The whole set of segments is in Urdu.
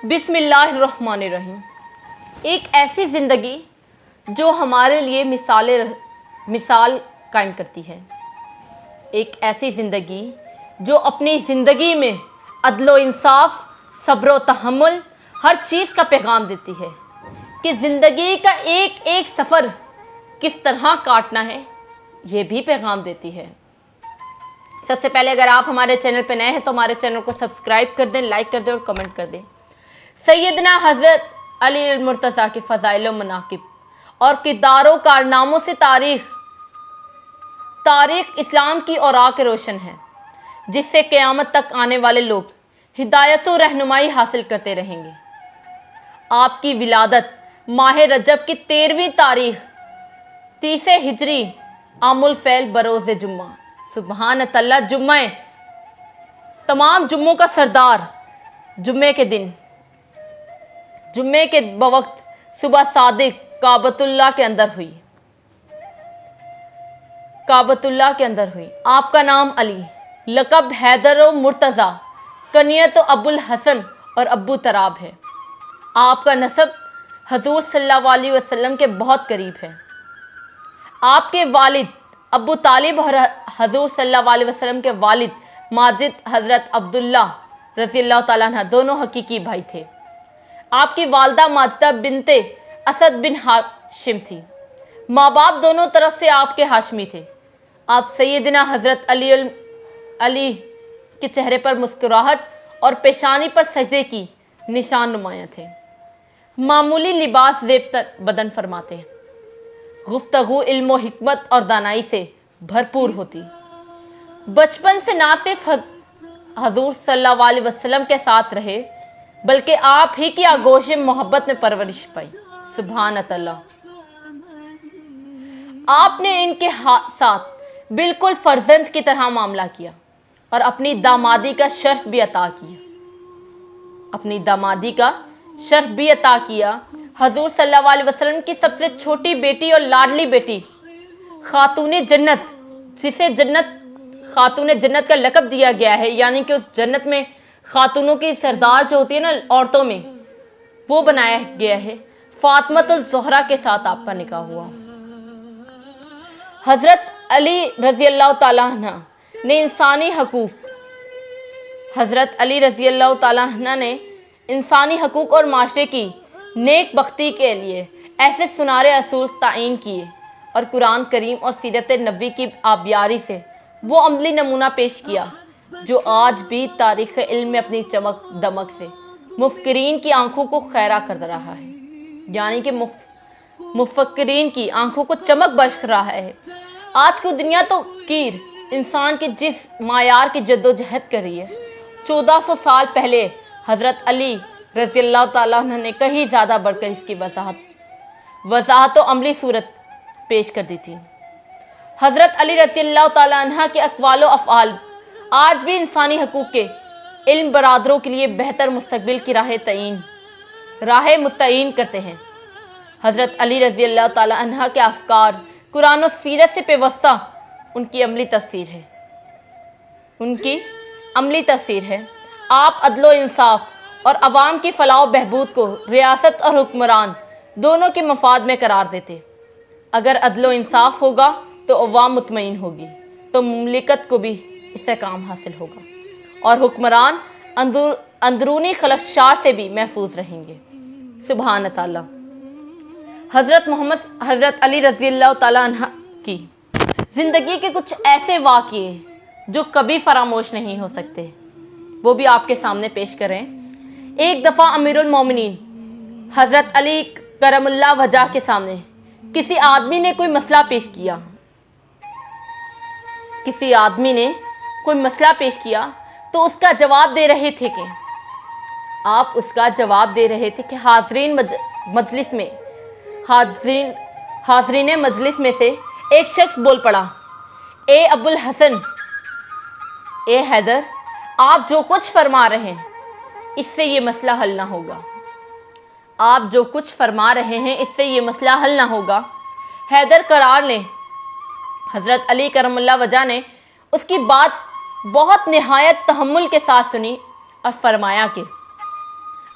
بسم اللہ الرحمن الرحیم۔ ایک ایسی زندگی جو ہمارے لیے مثال قائم کرتی ہے، ایک ایسی زندگی جو اپنی زندگی میں عدل و انصاف، صبر و تحمل، ہر چیز کا پیغام دیتی ہے کہ زندگی کا ایک ایک سفر کس طرح کاٹنا ہے، یہ بھی پیغام دیتی ہے۔ سب سے پہلے اگر آپ ہمارے چینل پہ نئے ہیں تو ہمارے چینل کو سبسکرائب کر دیں، لائک کر دیں اور کمنٹ کر دیں۔ سیدنا حضرت علی المرتضیٰ کے فضائل و مناقب اور کردار و کارناموں سے تاریخ اسلام کی اوراق روشن ہے، جس سے قیامت تک آنے والے لوگ ہدایت و رہنمائی حاصل کرتے رہیں گے۔ آپ کی ولادت ماہ رجب کی 13ویں تاریخ 30 ہجری عام الفیل بروز جمعہ، سبحان اللہ، جمعہ تمام جمعوں کا سردار، جمعے کے بوقت صبح صادق کعبۃ اللہ کے اندر ہوئی۔ آپ کا نام علی، لقب حیدر و مرتضیٰ، کنیت و ابو الحسن اور ابو تراب ہے۔ آپ کا نسب حضور صلی اللہ علیہ وسلم کے بہت قریب ہے۔ آپ کے والد ابو طالب اور حضور صلی اللہ علیہ وسلم کے والد ماجد حضرت عبداللہ رضی اللہ تعالیٰ عنہ دونوں حقیقی بھائی تھے۔ آپ کی والدہ ماجدہ بنت اسد بن ہاشم تھی۔ ماں باپ دونوں طرف سے آپ کے ہاشمی تھے۔ آپ سیدنا حضرت علی کے چہرے پر مسکراہٹ اور پیشانی پر سجدے کی نشان نمایاں تھے۔ معمولی لباس زیب تر بدن فرماتے، گفتگو علم و حکمت اور دانائی سے بھرپور ہوتی۔ بچپن سے نہ صرف حضور صلی اللہ علیہ وسلم کے ساتھ رہے بلکہ آپ ہی کی آغوش محبت میں پرورش پائی، سبحان اللہ۔ آپ نے ان کے ساتھ بالکل فرزند کی طرح معاملہ کیا اور اپنی دامادی کا شرف بھی عطا کیا۔ حضور صلی اللہ علیہ وسلم کی سب سے چھوٹی بیٹی اور لاڈلی بیٹی خاتون جنت، جسے خاتون جنت کا لقب دیا گیا ہے، یعنی کہ اس جنت میں خاتونوں کی سردار جو ہوتی ہے نا عورتوں میں، وہ بنایا گیا ہے، فاطمہ الزہرا کے ساتھ آپ کا نکاح ہوا۔ حضرت علی رضی اللہ تعالیٰ عنہ نے انسانی حقوق اور معاشرے کی نیک بختی کے لیے ایسے سنہرے اصول تعین کیے اور قرآن کریم اور سیرت نبوی کی آبیاری سے وہ عملی نمونہ پیش کیا جو آج بھی تاریخ علم میں اپنی چمک دمک سے مفکرین کی آنکھوں کو خیرہ کر رہا ہے، یعنی کہ مفکرین کی آنکھوں کو چمک بخش رہا ہے۔ آج کی دنیا تو انسان کے جس معیار کی جد و جہد کر رہی ہے، 1400 سال پہلے حضرت علی رضی اللہ تعالیٰ عنہ نے کہیں زیادہ بڑھ کر اس کی وضاحت و عملی صورت پیش کر دی تھی۔ حضرت علی رضی اللہ تعالیٰ عنہ کے اقوال و افعال آج بھی انسانی حقوق کے علم برادروں کے لیے بہتر مستقبل کی راہ متعین کرتے ہیں۔ حضرت علی رضی اللہ تعالیٰ عنہ کے افکار قرآن و سیرت سے پیوستہ ان کی عملی تفسیر ہے۔ آپ عدل و انصاف اور عوام کی فلاح و بہبود کو ریاست اور حکمران دونوں کے مفاد میں قرار دیتے۔ اگر عدل و انصاف ہوگا تو عوام مطمئن ہوگی، تو مملکت کو بھی استحکام حاصل ہوگا اور حکمران اندرونی خلفشار سے بھی محفوظ رہیں گے، سبحان اللہ۔ حضرت علی رضی اللہ تعالیٰ عنہ کی زندگی کے کچھ ایسے واقعے جو کبھی فراموش نہیں ہو سکتے، وہ بھی آپ کے سامنے پیش کریں۔ ایک دفعہ امیر المومنین حضرت علی کرم اللہ وجہ کے سامنے کسی آدمی نے کوئی مسئلہ پیش کیا تو اس کا جواب دے رہے تھے کہ حاضرین مجلس میں سے ایک شخص بول پڑا، اے ابو الحسن، اے حیدر، آپ جو کچھ فرما رہے ہیں اس سے یہ مسئلہ حل نہ ہوگا۔ حیدر قرار لیں۔ حضرت علی کرم اللہ وجہ نے اس کی بات بہت نہایت تحمل کے ساتھ سنی اور فرمایا کہ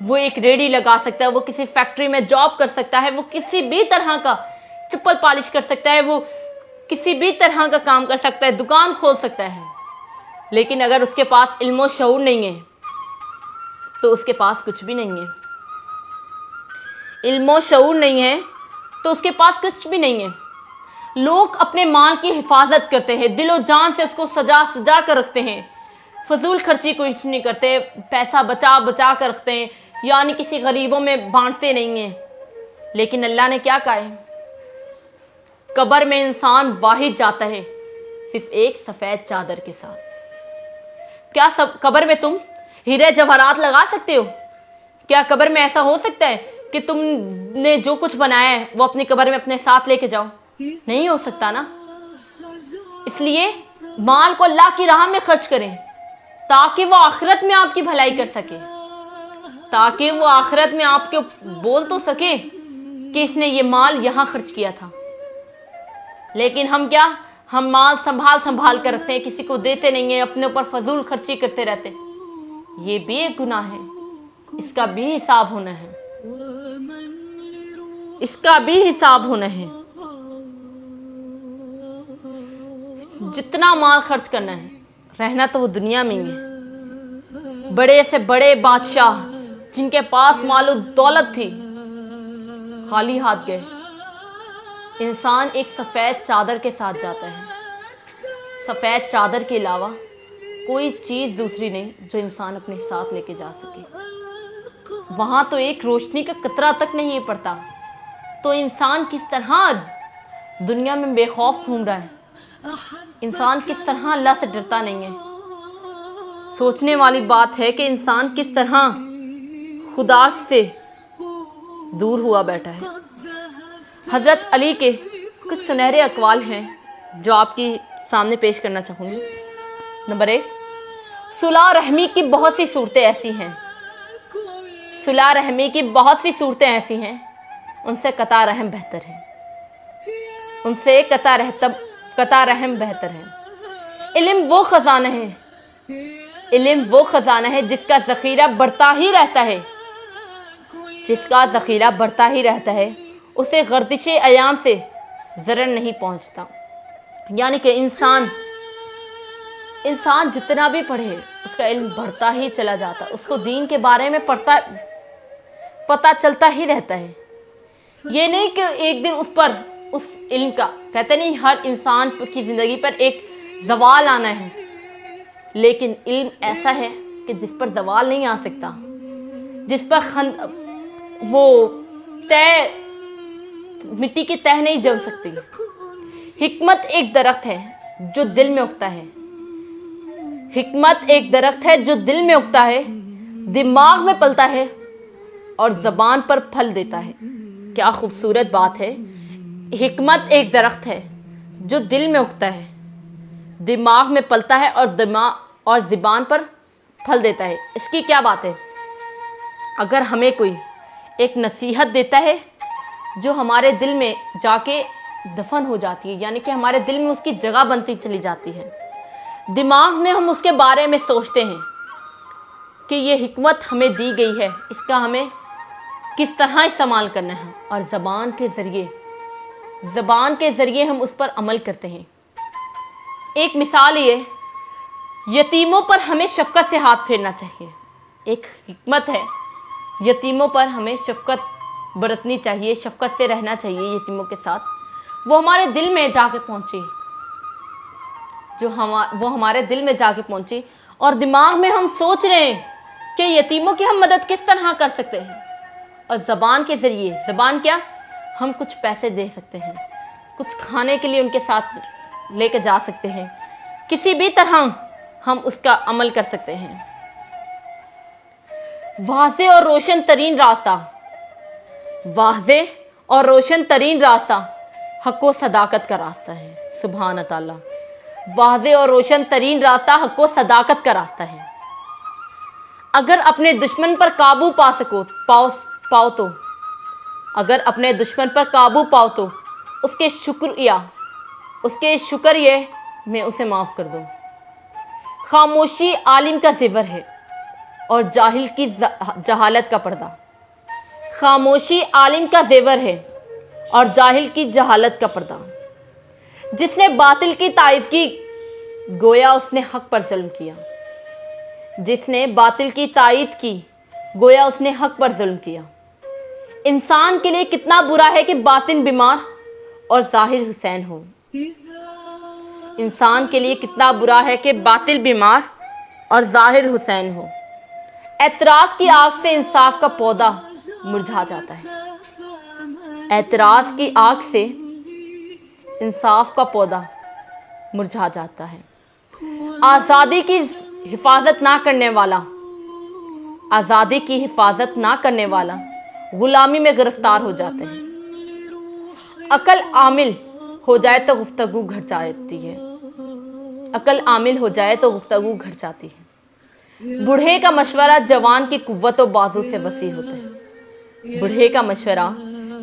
وہ ایک ریڑھی لگا سکتا ہے, وہ کسی فیکٹری میں جاب کر سکتا ہے, وہ کسی بھی طرح کا چپل پالش کر سکتا ہے, وہ کسی بھی طرح کا کام کر سکتا ہے, دکان کھول سکتا ہے. لیکن اگر اس کے پاس علم و شعور نہیں ہے تو اس کے پاس کچھ بھی نہیں ہے. علم و شعور نہیں ہے تو اس کے پاس کچھ بھی نہیں ہے. لوگ اپنے مال کی حفاظت کرتے ہیں, دل و جان سے اس کو سجا کر رکھتے ہیں, فضول خرچی کچھ نہیں کرتے, پیسہ بچا کر رکھتے ہیں, یعنی کسی غریبوں میں بانٹتے نہیں ہیں. لیکن اللہ نے کیا کہا ہے؟ قبر میں انسان واحد جاتا ہے صرف ایک سفید چادر کے ساتھ. کیا قبر میں تم ہیرے جواہرات لگا سکتے ہو؟ کیا قبر میں ایسا ہو سکتا ہے کہ تم نے جو کچھ بنایا ہے وہ اپنی قبر میں اپنے ساتھ لے کے جاؤ؟ نہیں ہو سکتا نا. اس لیے مال کو اللہ کی راہ میں خرچ کریں تاکہ وہ آخرت میں آپ کی بھلائی کر سکے, تاکہ وہ آخرت میں آپ کے بول تو سکے کہ اس نے یہ مال یہاں خرچ کیا تھا. لیکن ہم مال سنبھال کر رکھتے ہیں, کسی کو دیتے نہیں ہیں, اپنے اوپر فضول خرچی کرتے رہتے ہیں. یہ بھی ایک گناہ ہے, اس کا بھی حساب ہونا ہے, اس کا بھی حساب ہونا ہے. جتنا مال خرچ کرنا ہے, رہنا تو وہ دنیا میں ہی ہے. بڑے سے بڑے بادشاہ جن کے پاس مال و دولت تھی خالی ہاتھ گئے. انسان ایک سفید چادر کے ساتھ جاتا ہے, سفید چادر کے علاوہ کوئی چیز دوسری نہیں جو انسان اپنے ساتھ لے کے جا سکے. وہاں تو ایک روشنی کا قطرہ تک نہیں پڑتا, تو انسان کس طرح دنیا میں بے خوف گھوم رہا ہے؟ انسان کس طرح اللہ سے ڈرتا نہیں ہے؟ سوچنے والی بات ہے کہ انسان کس طرح خدا سے دور ہوا بیٹھا ہے. حضرت علی کے کچھ سنہرے اقوال ہیں جو آپ کی سامنے پیش کرنا چاہوں گی. نمبر 1, صلح رحمی کی بہت سی صورتیں ایسی ہیں, صلح رحمی کی بہت سی صورتیں ایسی ہیں, ان سے قطع رحم بہتر ہے, ان سے قطع رحم بہتر ہے. علم وہ خزانہ ہے, علم وہ خزانہ ہے جس کا ذخیرہ بڑھتا ہی رہتا ہے, جس کا ذخیرہ بڑھتا ہی رہتا ہے, اسے گردش ایام سے ضرر نہیں پہنچتا. یعنی کہ انسان جتنا بھی پڑھے اس کا علم بڑھتا ہی چلا جاتا, اس کو دین کے بارے میں پتہ چلتا ہی رہتا ہے. یہ نہیں کہ ایک دن اس علم کا, کہتے نہیں ہر انسان کی زندگی پر ایک زوال آنا ہے, لیکن علم ایسا ہے کہ جس پر زوال نہیں آ سکتا, جس پر وہ مٹی کی تہ نہیں جم سکتی. حکمت ایک درخت ہے جو دل میں اگتا ہے, حکمت ایک درخت ہے جو دل میں اگتا ہے, دماغ میں پلتا ہے اور زبان پر پھل دیتا ہے. کیا خوبصورت بات ہے. حکمت ایک درخت ہے جو دل میں اگتا ہے, دماغ میں پلتا ہے اور زبان پر پھل دیتا ہے. اس کی کیا بات ہے؟ اگر ہمیں کوئی ایک نصیحت دیتا ہے جو ہمارے دل میں جا کے دفن ہو جاتی ہے, یعنی کہ ہمارے دل میں اس کی جگہ بنتی چلی جاتی ہے, دماغ میں ہم اس کے بارے میں سوچتے ہیں کہ یہ حکمت ہمیں دی گئی ہے, اس کا ہمیں کس طرح استعمال کرنا ہے, اور زبان کے ذریعے ہم اس پر عمل کرتے ہیں. ایک مثال یہ, یتیموں پر ہمیں شفقت سے ہاتھ پھیرنا چاہیے. ایک حکمت ہے, یتیموں پر ہمیں شفقت برتنی چاہیے, شفقت سے رہنا چاہیے یتیموں کے ساتھ. وہ ہمارے دل میں جا کے پہنچی, وہ ہمارے دل میں جا کے پہنچی, اور دماغ میں ہم سوچ رہے ہیں کہ یتیموں کی ہم مدد کس طرح کر سکتے ہیں. اور زبان کے ذریعے, زبان کیا, ہم کچھ پیسے دے سکتے ہیں, کچھ کھانے کے لیے ان کے ساتھ لے کے جا سکتے ہیں, کسی بھی طرح ہم اس کا عمل کر سکتے ہیں. واضح اور روشن ترین راستہ, واضح اور روشن ترین راستہ حق و صداقت کا راستہ ہے. سبحان تعالیٰ. واضح اور روشن ترین راستہ حق و صداقت کا راستہ ہے. اگر اپنے دشمن پر قابو پاؤ تو اگر اپنے دشمن پر قابو پاؤ تو اس کے شکریہ میں اسے معاف کر دو. خاموشی عالم کا زیور ہے اور جاہل کی جہالت کا پردہ۔ خاموشی عالم کا زیور ہے اور جاہل کی جہالت کا پردہ۔ جس نے باطل کی تائید کی گویا اس نے حق پر ظلم کیا۔ جس نے باطل کی تائید کی گویا اس نے حق پر ظلم کیا۔ انسان کے لیے کتنا برا ہے کہ باطن بیمار اور ظاہر حسین ہو۔ انسان کے لیے کتنا برا ہے کہ باطل بیمار اور ظاہر حسین ہو۔ اعتراض کی آگ سے انصاف کا پودا مرجھا جاتا ہے۔ اعتراض کی آگ سے انصاف کا پودا مرجھا جاتا ہے۔ آزادی کی حفاظت نہ کرنے والا، آزادی کی حفاظت نہ کرنے والا غلامی میں گرفتار ہو جاتے ہیں۔ عقل عامل ہو جائے تو گفتگو گھٹ جاتی ہے۔ عقل عامل ہو جائے تو گفتگو گھٹ جاتی ہے۔ بوڑھے کا مشورہ جوان کی قوت و بازو سے وسیع ہوتا ہے۔ بوڑھے کا مشورہ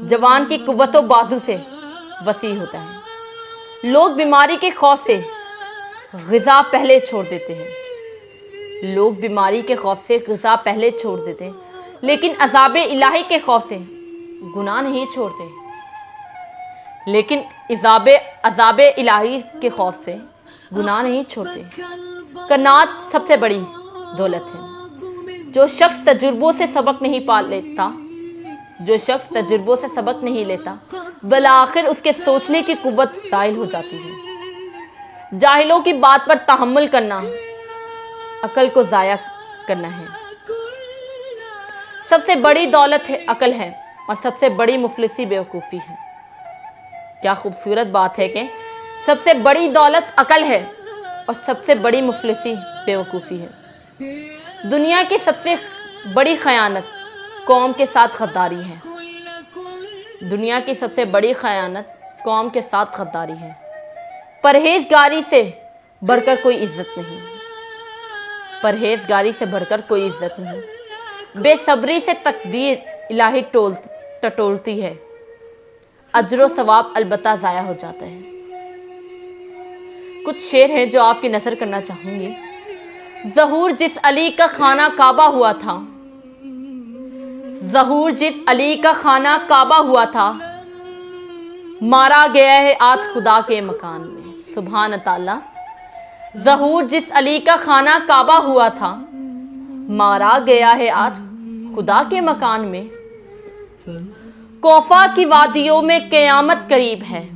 جوان کی قوت و بازو سے وسیع ہوتا ہے۔ لوگ بیماری کے خوف سے غذا پہلے چھوڑ دیتے ہیں۔ لوگ بیماری کے خوف سے غذا پہلے چھوڑ دیتے ہیں، لیکن عذاب الہی کے خوف سے گناہ نہیں چھوڑتے۔ لیکن عذاب الہی کے خوف سے گناہ نہیں چھوڑتے۔ قناعت سب سے بڑی دولت ہے۔ جو شخص تجربوں سے سبق نہیں پا لیتا، جو شخص تجربوں سے سبق نہیں لیتا، بالآخر اس کے سوچنے کی قوت زائل ہو جاتی ہے۔ جاہلوں کی بات پر تحمل کرنا عقل کو ضائع کرنا ہے۔ سب سے بڑی دولت ہے عقل ہے اور سب سے بڑی مفلسی بیوقوفی ہے۔ کیا خوبصورت بات ہے کہ سب سے بڑی دولت عقل ہے اور سب سے بڑی مفلسی بیوقوفی ہے۔ دنیا کی سب سے بڑی خیانت قوم کے ساتھ غداری ہے۔ دنیا کی سب سے بڑی خیانت قوم کے ساتھ غداری ہے۔ پرہیزگاری سے بڑھ کر کوئی عزت نہیں۔ پرہیزگاری سے بڑھ کر کوئی عزت نہیں۔ بے صبری سے تقدیر الہی ٹٹولتی ہے۔ اجر و ثواب البتہ ضائع ہو جاتا ہے۔ کچھ شعر ہیں جو آپ کی نظر کرنا چاہوں گی۔ ظہور جس علی کا خانہ کعبہ ہوا تھا، ظہور جس علی کا خانہ کعبہ ہوا تھا، مارا گیا ہے آج خدا کے مکان میں۔ سبحان تعالیٰ۔ ظہور جس علی کا خانہ کعبہ ہوا تھا، مارا گیا ہے آج خدا کے مکان میں۔ کوفہ کی وادیوں میں قیامت قریب ہے۔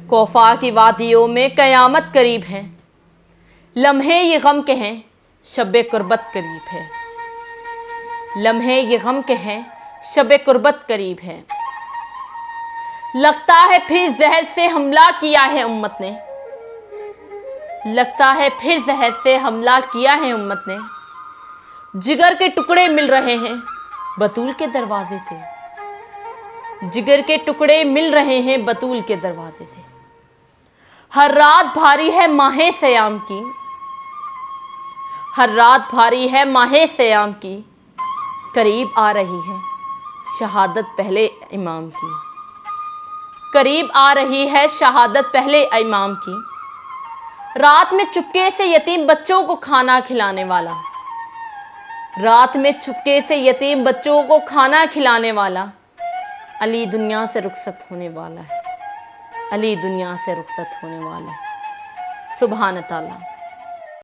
کوفہ کی وادیوں میں قیامت قریب ہے۔ لمحے یہ غم کے ہیں شب قربت قریب ہے۔ لمحے یہ غم کے ہیں شب قربت قریب ہے۔ لگتا ہے پھر زہر سے حملہ کیا ہے امت نے۔ لگتا ہے پھر زہر سے حملہ کیا ہے امت نے۔ جگر کے ٹکڑے مل رہے ہیں بطول کے دروازے سے۔ جگر کے ٹکڑے مل رہے ہیں بطول کے دروازے سے۔ ہر رات بھاری ہے ماہ صیام کی۔ ہر رات بھاری ہے ماہ صیام کی۔ قریب آ رہی ہے شہادت پہلے امام کی۔ قریب آ رہی ہے شہادت پہلے امام کی۔ رات میں چپکے سے یتیم بچوں کو کھانا کھلانے والا۔ رات میں چپکے سے یتیم بچوں کو کھانا کھلانے والا علی دنیا سے رخصت ہونے والا ہے۔ علی دنیا سے رخصت ہونے والا ہے۔ سبحان تعالیٰ۔